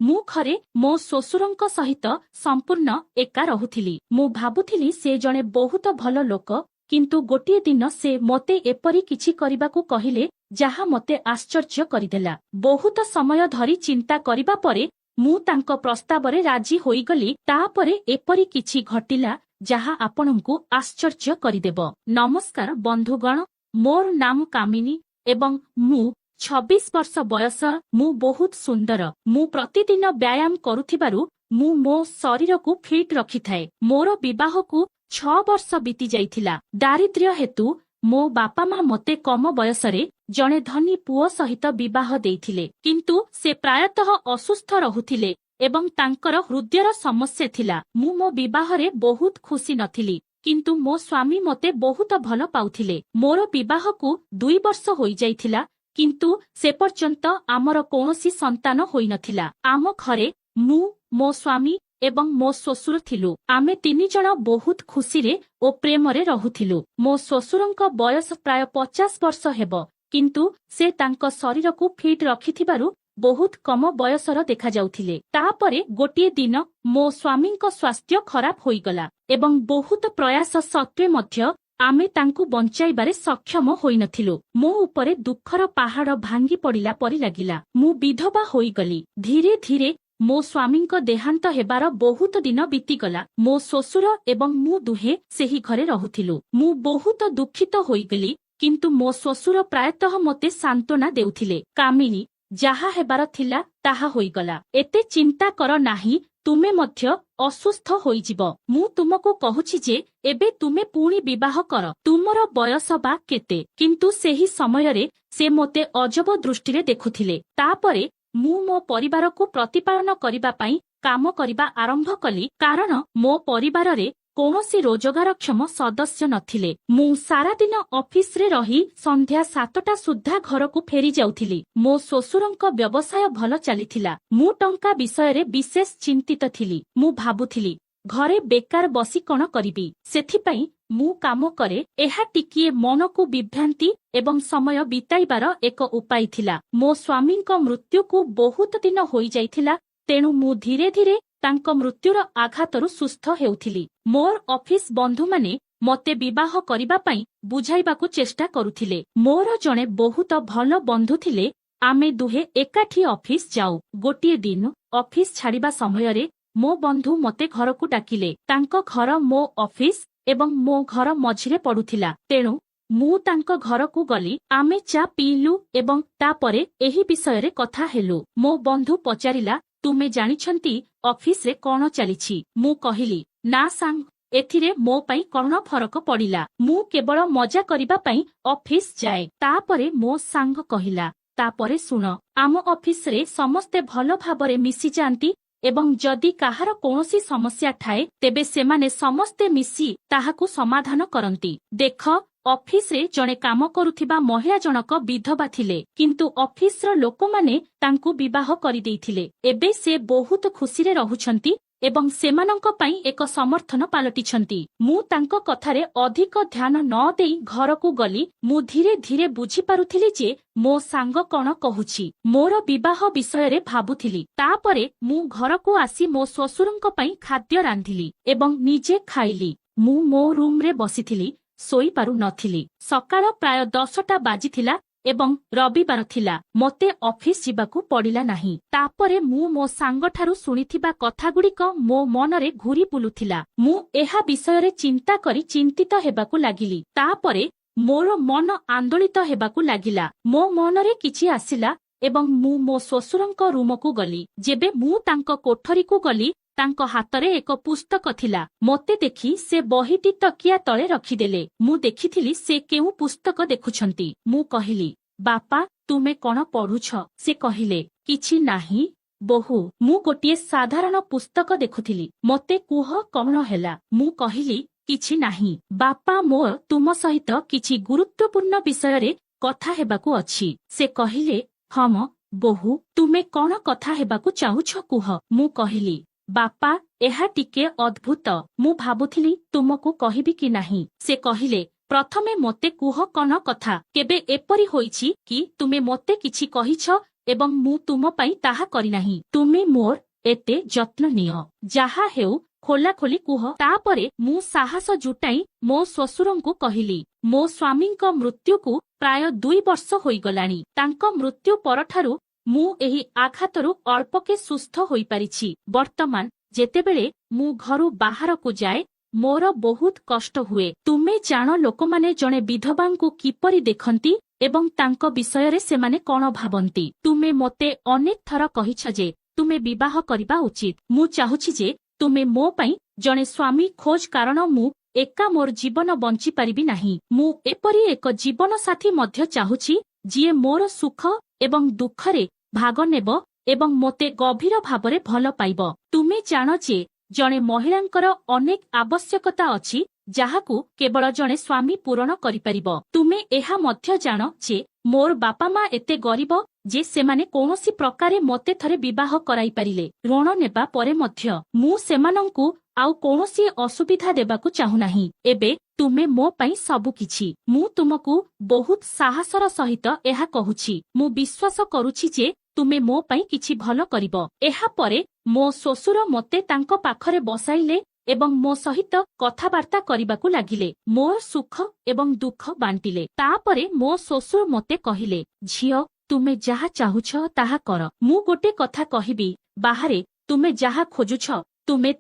मु घरे मो श्वशुरଙ୍କ सहित संपूर्ण एका रहुथिली। मु भाबुथिली से जणे बहुत भल लोक, किंतु गोटिए दिन से मते एपरी किछि करिबाकू कहिले जाहा मते आश्चर्य करिदेला। बहुत समय धरी चिंता करिबा परे मु तांको प्रस्तावरे राजी होईगली। तापरे एपरी किछि घटिला जाहा आपणଙ୍କୁ आश्चर्य करिदेब। नमस्कार बंधुगण, मोर नाम कामिनी एवं मु 26 वर्ष बयस। मु बहुत सुंदर। मु प्रतिदिन व्यायाम करुथिबारु मु मो शरीर को फिट रखिथाए। मोर विवाह को 6 वर्ष बीती जाइथिला। दारिद्र्य हेतु मो बापा माँ मते कम बयसरे जणे धनी पुओ सहित विवाह देइथिले, किंतु से प्रायतः असुस्थ रहुथिले एवं तांकर हृदयर समस्या थिला। मु मो विवाहरे बहुत खुशी नथिली, किंतु मो स्वामी मते बहुत भल पाउथिले। मोर विवाह को 2 वर्ष होई जाइथिला, किंतु से पर्यंत आमर कौनसी संतान होई नथिला। आम घरे मु मो स्वामी एवं मो श्वशुर थिलु। आमे 3 जण बहुत खुशी ओ प्रेम रे रहुथिलु। मो श्वशुरଙ୍କ बयस प्राय 50 वर्ष हेबो, किंतु से तांको शरीर को फिट रखिथिबारु बहुत कम बयसर देखा जाउथिले। तापरे गोटिए दिन मो स्वामीଙ୍କ स्वास्थ्य खराब होईगला एवं बहुत प्रयास सत्वे मध्य आमे तांकु बंचाइबारे सक्षम होई नथिलु। मो उपरे दुखर पहाड़ भांगी पड़िला परि लागिला। मु विधवा होईगली। धीरे धीरे मो स्वामीଙ୍କ देहांत हेबार बहुत दिन बीतीगला। मो श्वशुर एवं मु दुहे सेही घरे रहुथिलु। मु बहुत दुखित होईगली, किंतु मो श्वशुर प्रायतः मते सांत्वना देउथिले। कामिनी, जाहा हेबार थिला ताहा होईगला। एते चिंता कर नाही, तुमे मध्य असुस्थ होईजिब। मु तुमको कहुछि जे एबे तुमे पुणी विवाह कर। तुमर बयस बा केते? किंतु सेही समयरे से मोते अजब दृष्टिरे देखुथिले। तापरे मु मो परिवार को प्रतिपालन करिबा पई काम करिबा आरंभ कली, कारण मो परिवार रे कौनसी रोजगारक्षम सदस्य नथिले। मु सारा दिन ऑफिस रे रही संध्या 7टा सुद्धा घर को फेरी जाउथिली। मो श्वशुरଙ୍କ व्यवसाय भल चलिथिला। मु टंका विषय रे विशेष चिंतित थिली। मु भाबुथिली घरे बेकार बसी कोन करिबी, सेथिपई मु काम करे। एहा टिकिए मन को विभ्रांति एवं समय बिताइबार एक उपाय थिला। मो स्वामीଙ୍କ मृत्यु को बहुत दिन होई जाइथिला, तेणु मु धीरे धीरे तांको मृत्युर आघातरु सुस्थ हेउथिली। मोर ऑफिस बंधु माने मते विवाह करिबा पई बुझाइबाकू चेष्टा करुथिले। मोर जणे बहुत भल बंधु थिले। आमे दुहे एकाठी ऑफिस जाऊ। गोटिए दिन ऑफिस छाड़िबा समयरे मो बंधु मते घर को डाकिले। तांको घर मो ऑफिस एवं मो घर मझिरे पड़ुथिला, तेणु मु तांको घर को गली। आमे चा पीलु एवं तापरे एही विषय कथा हेलु। मो बंधु पचारिला, तुमे जानिछंती ऑफिस रे कोन चलिछि? मु कहिली, ना सांग, एथिरे मो पई कोन फरक पड़िला। मु केवल मजा करिबा पई ऑफिस जाए। तापरे मो सांग कहिला, तापरे सुन, आम ऑफिस रे समस्ते भल भाबरे मिसी जांती एवं जदि काहार कौनसी समस्या ठाए तेबे सेमाने समस्ते मिसी ताहाकू समाधान करंती। देख, ऑफिस रे जणे काम करुथिबा महिला जनक विधवा थिले, किंतु ऑफिस रो लोकमाने तांकू विवाह करि देइथिले। एबे से बहुत खुशी रे रहुछंती एवं सेमानंक पई एक समर्थन पालटिछंती। मु तांको कथारे अधिक ध्यान न देई घर को गली। मु धीरे धीरे बुझी पारुथिली जे मो सांग कोन कहुछि। मोर विवाह विषय रे भाबुथिली। तापरे मु घर को आसी मो श्वशुरंक पई खाद्य रांधिली एवं निजे खाइली। मु मो रूम रे बसिथिली, सोई पारु नथिली। सकाळ प्राय 10टा बाजिथिला एवं रविवार थिला। मते ऑफिस जिबाकू पड़िला नाही। तापरे मु मो सांगठारु सुनिथिबा कथागुड़िक मो मनरे घुरी बुलुथिला। मु एहा विषय चिंता करी चिंतित हेबाकू लागिली। तापरे मोर मन आंदोलित हेबाकू लागिला। मो मनरे किछि आसिला एवं मु मो श्वशुरଙ୍କ रूम को गली। जेबे मु तांको कोठरी को गली, तांको हातरे एक पुस्तक थिला। मते देखि से बहिटी तकिया तळे रखिदेले। मु देखिथिली से केउ पुस्तक देखुछंती। मु कहिली, बापा तुमे कोन पढुछ? से कहिले, किछि नाही बहु, मु गोटिए साधारण पुस्तक देखुथिली। मते कुह कोन हेला? मु कहिली, किछि नाही बापा, मोर तुम सहित किछि गुरुत्वपूर्ण विषय रे कथा हेबाकू अछि। से कहिले, हम बहु, तुमे कोन कथा हेबाकू चाहुछ कुह? मु कहिली, बापा एहा टिके अद्भुत, मु भाबुथिली तुमको कहिबी कि नाही। से कहिले, प्रथमे मते कुह कोन कथा? केबे एपरि होईछि कि तुमे मते किछि कहिछ ଏବଂ ମୁଁ ତୁମ ପାଇଁ ତାହା କରିନାହିଁ। ତୁମେ ମୋର ଏତେ ଯତ୍ନ ନିଅ। ଯାହା ହେଉ ଖୋଲାଖୋଲି କୁହ। ତାପରେ ମୁଁ ସାହସ ଜୁଟାଇ ମୋ ଶ୍ୱଶୁରଙ୍କୁ କହିଲି, ମୋ ସ୍ୱାମୀଙ୍କ ମୃତ୍ୟୁକୁ ପ୍ରାୟ 2 ବର୍ଷ ହୋଇଗଲାଣି। ତାଙ୍କ ମୃତ୍ୟୁ ପରଠାରୁ ମୁଁ ଏହି ଆଘାତରୁ ଅଳ୍ପକେ ସୁସ୍ଥ ହୋଇପାରିଛି। ବର୍ତ୍ତମାନ ଯେତେବେଳେ ମୁଁ ଘରୁ ବାହାରକୁ ଯାଏ ମୋର ବହୁତ କଷ୍ଟ ହୁଏ। ତୁମେ ଜାଣ ଲୋକମାନେ ଜଣେ ବିଧବାଙ୍କୁ କିପରି ଦେଖନ୍ତି ଏବଂ ତାଙ୍କ ବିଷୟରେ ସେମାନେ କଣ ଭାବନ୍ତି। ତୁମେ ମୋତେ ଅନେକ ଥର କହିଛ ଯେ ତୁମେ ବିବାହ କରିବା ଉଚିତ। ମୁଁ ଚାହୁଁଛି ଯେ ତୁମେ ମୋ ପାଇଁ ଜଣେ ସ୍ୱାମୀ ଖୋଜ, କାରଣ ମୁଁ ଏକା ମୋର ଜୀବନ ବଞ୍ଚିପାରିବି ନାହିଁ। ମୁଁ ଏପରି ଏକ ଜୀବନସାଥୀ ମଧ୍ୟ ଚାହୁଁଛି ଯିଏ ମୋର ସୁଖ ଏବଂ ଦୁଃଖରେ ଭାଗ ନେବ ଏବଂ ମୋତେ ଗଭୀର ଭାବରେ ଭଲ ପାଇବ। ତୁମେ ଜାଣ ଯେ ଜଣେ ମହିଳାଙ୍କର ଅନେକ ଆବଶ୍ୟକତା ଅଛି ଯାହାକୁ କେବଳ ଜଣେ ସ୍ୱାମୀ ପୂରଣ କରିପାରିବ। ତୁମେ ଏହା ମଧ୍ୟ ଜାଣ ଯେ ମୋର ବାପା ମା ଏତେ ଗରିବ ଯେ ସେମାନେ କୌଣସି ପ୍ରକାରେ ମୋତେ ଥରେ ବିବାହ କରାଇପାରିଲେ। ଋଣ ନେବା ପରେ ମଧ୍ୟ ମୁଁ ସେମାନଙ୍କୁ ଆଉ କୌଣସି ଅସୁବିଧା ଦେବାକୁ ଚାହୁଁନାହିଁ। ଏବେ ତୁମେ ମୋ ପାଇଁ ସବୁକିଛି। ମୁଁ ତୁମକୁ ବହୁତ ସାହସର ସହିତ ଏହା କହୁଛି। ମୁଁ ବିଶ୍ୱାସ କରୁଛି ଯେ ତୁମେ ମୋ ପାଇଁ କିଛି ଭଲ କରିବ। ଏହାପରେ ମୋ ଶ୍ୱଶୁର ମୋତେ ତାଙ୍କ ପାଖରେ ବସାଇଲେ ଏବଂ ମୋ ସହିତ କଥାବାର୍ତ୍ତା କରିବାକୁ ଲାଗିଲେ। ମୋର ସୁଖ ଏବଂ ଦୁଃଖ ବାଣ୍ଟିଲେ। ତାପରେ ମୋ ଶ୍ୱଶୁର ମୋତେ କହିଲେ, ଝିଅ ତୁମେ ଯାହା ଚାହୁଁଛ ତାହା କର। ମୁଁ ଗୋଟେ କଥା କହିବି, ବାହାରେ ତୁମେ ଯାହା ଖୋଜୁଛ ତୁମେ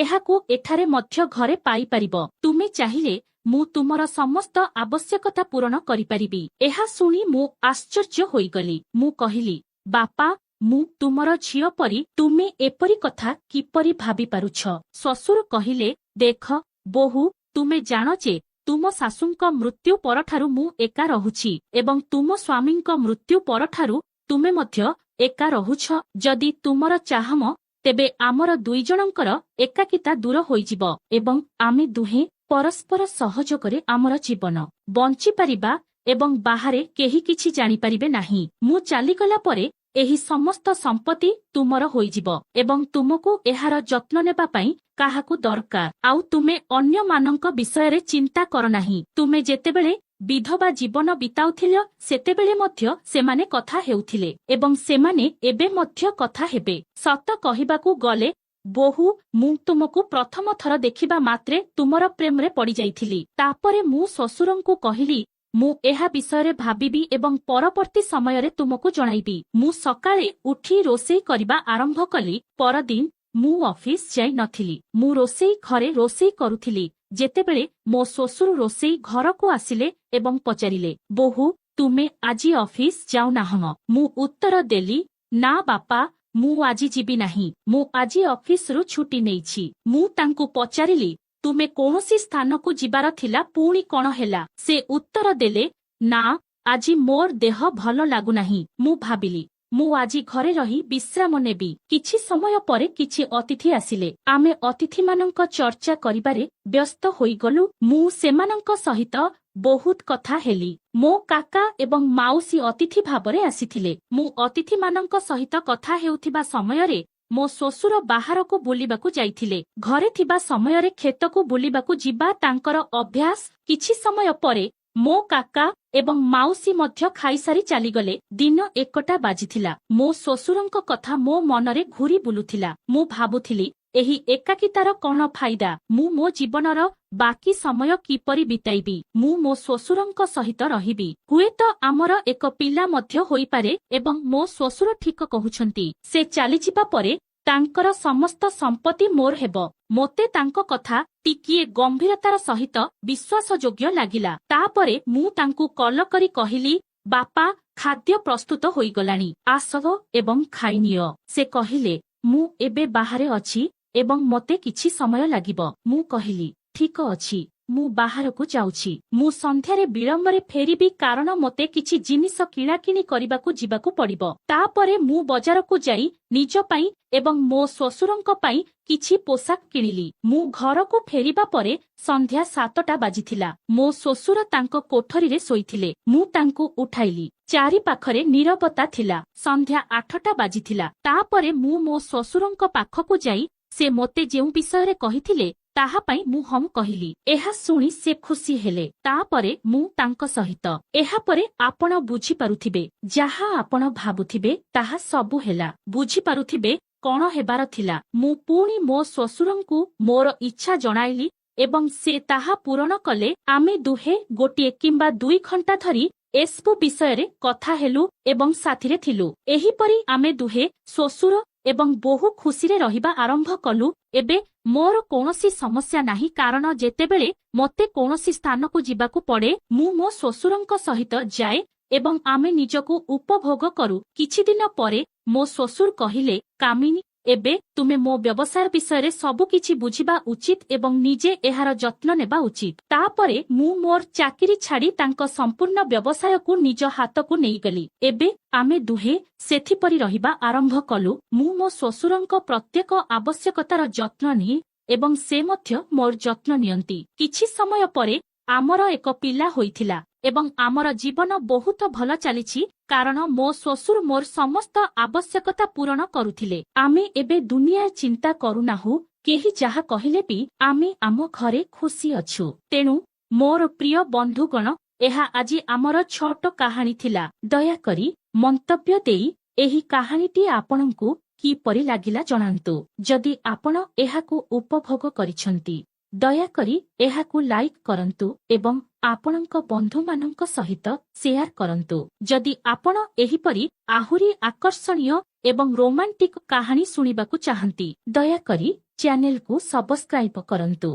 ଏହାକୁ ଏଠାରେ ମଧ୍ୟ ଘରେ ପାଇପାରିବ। ତୁମେ ଚାହିଁଲେ ମୁଁ ତୁମର ସମସ୍ତ ଆବଶ୍ୟକତା ପୂରଣ କରିପାରିବି। ଏହା ଶୁଣି ମୁଁ ଆଶ୍ଚର୍ଯ୍ୟ ହୋଇଗଲି। ମୁଁ କହିଲି, ବାପା ମୁଁ ତୁମର ଝିଅ ପରି, ତୁମେ ଏପରି କଥା କିପରି ଭାବିପାରୁଛ? ଶ୍ୱଶୁର କହିଲେ, ଦେଖ ବୋହୂ, ତୁମେ ଜାଣ ଯେ ତୁମ ଶାଶୁଙ୍କ ମୃତ୍ୟୁ ପରଠାରୁ ମୁଁ ଏକା ରହୁଛି ଏବଂ ତୁମ ସ୍ୱାମୀଙ୍କ ମୃତ୍ୟୁ ପରଠାରୁ ତୁମେ ମଧ୍ୟ ଏକା ରହୁଛ। ଯଦି ତୁମର ଚାହମ ତେବେ ଆମର 2 ଜଣଙ୍କର ଏକାକିତା ଦୂର ହୋଇଯିବ ଏବଂ ଆମେ ଦୁହେଁ ପରସ୍ପର ସହଯୋଗରେ ଆମର ଜୀବନ ବଞ୍ଚିପାରିବା ଏବଂ ବାହାରେ କେହି କିଛି ଜାଣିପାରିବେ ନାହିଁ। ମୁଁ ଚାଲିଗଲା ପରେ ଏହି ସମସ୍ତ ସମ୍ପତ୍ତି ତୁମର ହୋଇଯିବ ଏବଂ ତୁମକୁ ଏହାର ଯତ୍ନ ନେବା ପାଇଁ କାହାକୁ ଦରକାର। ଆଉ ତୁମେ ଅନ୍ୟମାନଙ୍କ ବିଷୟରେ ଚିନ୍ତା କର ନାହିଁ। ତୁମେ ଯେତେବେଳେ ବିଧବା ଜୀବନ ବିତାଉଥିଲ ସେତେବେଳେ ମଧ୍ୟ ସେମାନେ କଥା ହେଉଥିଲେ ଏବଂ ସେମାନେ ଏବେ ମଧ୍ୟ କଥା ହେବେ। ସତ କହିବାକୁ ଗଲେ ବୋହୂ, ମୁଁ ତୁମକୁ ପ୍ରଥମ ଥର ଦେଖିବା ମାତ୍ରେ ତୁମର ପ୍ରେମରେ ପଡ଼ିଯାଇଥିଲି। ତାପରେ ମୁଁ ଶ୍ୱଶୁରଙ୍କୁ କହିଲି, ମୁଁ ଏହା ବିଷୟରେ ଭାବିବି ଏବଂ ପରବର୍ତ୍ତୀ ସମୟରେ ତୁମକୁ ଜଣାଇବି। ମୁଁ ସକାଳେ ଉଠି ରୋଷେଇ କରିବା ଆରମ୍ଭ କଲି। ପରଦିନ ମୁଁ ଅଫିସ ଯାଇ ନଥିଲି। ମୁଁ ରୋଷେଇ ଘରେ ରୋଷେଇ କରୁଥିଲି ଯେତେବେଳେ ମୋ ଶ୍ୱଶୁର ରୋଷେଇ ଘରକୁ ଆସିଲେ ଏବଂ ପଚାରିଲେ, ବୋହୂ ତୁମେ ଆଜି ଅଫିସ ଯାଉନାହଁ? ମୁଁ ଉତ୍ତର ଦେଲି, ନା ବାପା ମୁଁ ଆଜି ଯିବି ନାହିଁ। ମୁଁ ଆଜି ଅଫିସରୁ ଛୁଟି ନେଇଛି। ମୁଁ ତାଙ୍କୁ ପଚାରିଲି, ତୁମେ କୌଣସି ସ୍ଥାନକୁ ଯିବାର ଥିଲା, ପୁଣି କଣ ହେଲା? ସେ ଉତ୍ତର ଦେଲେ, ନା ଆଜି ମୋର ଦେହ ଭଲ ଲାଗୁନାହିଁ। ମୁଁ ଭାବିଲି ମୁଁ ଆଜି ଘରେ ରହି ବିଶ୍ରାମ ନେବି। କିଛି ସମୟ ପରେ କିଛି ଅତିଥି ଆସିଲେ। ଆମେ ଅତିଥିମାନଙ୍କ ଚର୍ଚ୍ଚା କରିବାରେ ବ୍ୟସ୍ତ ହୋଇଗଲୁ। ମୁଁ ସେମାନଙ୍କ ସହିତ ବହୁତ କଥା ହେଲି। ମୋ କାକା ଏବଂ ମାଉସୀ ଅତିଥି ଭାବରେ ଆସିଥିଲେ। ମୁଁ ଅତିଥିମାନଙ୍କ ସହିତ କଥା ହେଉଥିବା ସମୟରେ ମୋ ଶ୍ୱଶୁର ବାହାରକୁ ବୁଲିବାକୁ ଯାଇଥିଲେ। ଘରେ ଥିବା ସମୟରେ କ୍ଷେତକୁ ବୁଲିବାକୁ ଯିବା ତାଙ୍କର ଅଭ୍ୟାସ। କିଛି ସମୟ ପରେ ମୋ କାକା ଏବଂ ମାଉସୀ ମଧ୍ୟ ଖାଇସାରି ଚାଲିଗଲେ। ଦିନ 1ଟା ବାଜିଥିଲା। ମୋ ଶ୍ୱଶୁରଙ୍କ କଥା ମୋ ମନରେ ଘୁରି ବୁଲୁଥିଲା। ମୁଁ ଭାବୁଥିଲି ଏହି ଏକାକିତାର କଣ ଫାଇଦା? ମୁଁ ମୋ ଜୀବନର ବାକି ସମୟ କିପରି ବିତାଇବି? ମୁଁ ମୋ ଶ୍ୱଶୁରଙ୍କ ସହିତ ରହିବି। ହୁଏତ ଆମର ଏକ ପିଲା ମଧ୍ୟ ହୋଇପାରେ ଏବଂ ମୋ ଶ୍ୱଶୁର ଠିକ କହୁଛନ୍ତି। ସେ ଚାଲିଯିବା ପରେ ତାଙ୍କର ସମସ୍ତ ସମ୍ପତ୍ତି ମୋର ହେବ। ମୋତେ ତାଙ୍କ କଥା ଟିକିଏ ଗମ୍ଭୀରତାର ସହିତ ବିଶ୍ୱାସଯୋଗ୍ୟ ଲାଗିଲା। ତାପରେ ମୁଁ ତାଙ୍କୁ କଲ କରି କହିଲି, ବାପା ଖାଦ୍ୟ ପ୍ରସ୍ତୁତ ହୋଇଗଲାଣି, ଆସ ଏବଂ ଖାଇନିଅ। ସେ କହିଲେ, ମୁଁ ଏବେ ବାହାରେ ଅଛି ଏବଂ ମୋତେ କିଛି ସମୟ ଲାଗିବ। ମୁଁ କହିଲି, ଠିକ ଅଛି, ମୁଁ ବାହାରକୁ ଯାଉଛି। ମୁଁ ସନ୍ଧ୍ୟାରେ ବିଳମ୍ବରେ ଫେରିବି କାରଣ ମୋତେ କିଛି ଜିନିଷ କିଣାକିଣି କରିବାକୁ ଯିବାକୁ ପଡ଼ିବ। ତାପରେ ମୁଁ ବଜାରକୁ ଯାଇ ନିଜ ପାଇଁ ଏବଂ ମୋ ଶ୍ୱଶୁରଙ୍କ ପାଇଁ କିଛି ପୋଷାକ କିଣିଲି। ମୁଁ ଘରକୁ ଫେରିବା ପରେ ସନ୍ଧ୍ୟା 7ଟା ବାଜିଥିଲା। ମୋ ଶ୍ୱଶୁର ତାଙ୍କ କୋଠରୀରେ ଶୋଇଥିଲେ। ମୁଁ ତାଙ୍କୁ ଉଠାଇଲି। ଚାରିପାଖରେ ନୀରବତା ଥିଲା। ସନ୍ଧ୍ୟା 8ଟା ବାଜିଥିଲା। ତାପରେ ମୁଁ ମୋ ଶ୍ୱଶୁରଙ୍କ ପାଖକୁ ଯାଇ ସେ ମୋତେ ଯେଉଁ ବିଷୟରେ କହିଥିଲେ ତାହା ପାଇଁ ମୁଁ ହମ୍ କହିଲି। ଏହା ଶୁଣି ସେ ଖୁସି ହେଲେ। ତାପରେ ମୁଁ ତାଙ୍କ ସହିତ, ଏହାପରେ ଆପଣ ବୁଝିପାରୁଥିବେ, ଯାହା ଆପଣ ଭାବୁଥିବେ ତାହା ସବୁ ହେଲା। ବୁଝିପାରୁଥିବେ କଣ ହେବାର ଥିଲା। ମୁଁ ପୁଣି ମୋ ଶ୍ୱଶୁରଙ୍କୁ ମୋର ଇଚ୍ଛା ଜଣାଇଲି ଏବଂ ସେ ତାହା ପୂରଣ କଲେ। ଆମେ ଦୁହେଁ ଗୋଟିଏ କିମ୍ବା 2 ଘଣ୍ଟା ଧରି ଏସବୁ ବିଷୟରେ କଥା ହେଲୁ ଏବଂ ସାଥିରେ ଥିଲୁ। ଏହିପରି ଆମେ ଦୁହେଁ ଶ୍ୱଶୁର ଏବଂ ବୋହୂ ଖୁସିରେ ରହିବା ଆରମ୍ଭ କଲୁ। ଏବେ ମୋର କୌଣସି ସମସ୍ୟା ନାହିଁ, କାରଣ ଯେତେବେଳେ ମୋତେ କୌଣସି ସ୍ଥାନକୁ ଯିବାକୁ ପଡ଼େ ମୁଁ ମୋ ଶ୍ୱଶୁରଙ୍କ ସହିତ ଯାଏ ଏବଂ ଆମେ ନିଜକୁ ଉପଭୋଗ କରୁ। କିଛିଦିନ ପରେ ମୋ ଶ୍ୱଶୁର କହିଲେ, କାମିନୀ, ଏବେ ତୁମେ ମୋ ବ୍ୟବସାୟ ବିଷୟରେ ସବୁକିଛି ବୁଝିବା ଉଚିତ ଏବଂ ନିଜେ ଏହାର ଯତ୍ନ ନେବା ଉଚିତ। ତାପରେ ମୁଁ ମୋର ଚାକିରି ଛାଡ଼ି ତାଙ୍କ ସମ୍ପୂର୍ଣ୍ଣ ବ୍ୟବସାୟକୁ ନିଜ ହାତକୁ ନେଇଗଲି। ଏବେ ଆମେ ଦୁହେଁ ସେଥିପରି ରହିବା ଆରମ୍ଭ କଲୁ। ମୁଁ ମୋ ଶ୍ୱଶୁରଙ୍କ ପ୍ରତ୍ୟେକ ଆବଶ୍ୟକତାର ଯତ୍ନ ନିଏ ଏବଂ ସେ ମଧ୍ୟ ମୋର ଯତ୍ନ ନିଅନ୍ତି। କିଛି ସମୟ ପରେ ଆମର ଏକ ପିଲା ହୋଇଥିଲା ଏବଂ ଆମର ଜୀବନ ବହୁତ ଭଲ ଚାଲିଛି, କାରଣ ମୋ ଶ୍ୱଶୁର ମୋର ସମସ୍ତ ଆବଶ୍ୟକତା ପୂରଣ କରୁଥିଲେ। ଆମେ ଏବେ ଦୁନିଆ ଚିନ୍ତା କରୁନାହୁଁ। କେହି ଯାହା କହିଲେ ବି ଆମେ ଆମ ଘରେ ଖୁସି ଅଛୁ। ତେଣୁ ମୋର ପ୍ରିୟ ବନ୍ଧୁଗଣ, ଏହା ଆଜି ଆମର ଛୋଟ କାହାଣୀ ଥିଲା। ଦୟାକରି ମନ୍ତବ୍ୟ ଦେଇ ଏହି କାହାଣୀଟି ଆପଣଙ୍କୁ କିପରି ଲାଗିଲା ଜଣାନ୍ତୁ। ଯଦି ଆପଣ ଏହାକୁ ଉପଭୋଗ କରିଛନ୍ତି, ଦୟାକରି ଏହାକୁ ଲାଇକ୍ କରନ୍ତୁ ଏବଂ ଆପଣଙ୍କ ବନ୍ଧୁମାନଙ୍କ ସହିତ ସେୟାର କରନ୍ତୁ। ଯଦି ଆପଣ ଏହିପରି ଆହୁରି ଆକର୍ଷଣୀୟ ଏବଂ ରୋମାଣ୍ଟିକ କାହାଣୀ ଶୁଣିବାକୁ ଚାହାନ୍ତି, ଦୟାକରି ଚ୍ୟାନେଲକୁ ସବସ୍କ୍ରାଇବ କରନ୍ତୁ।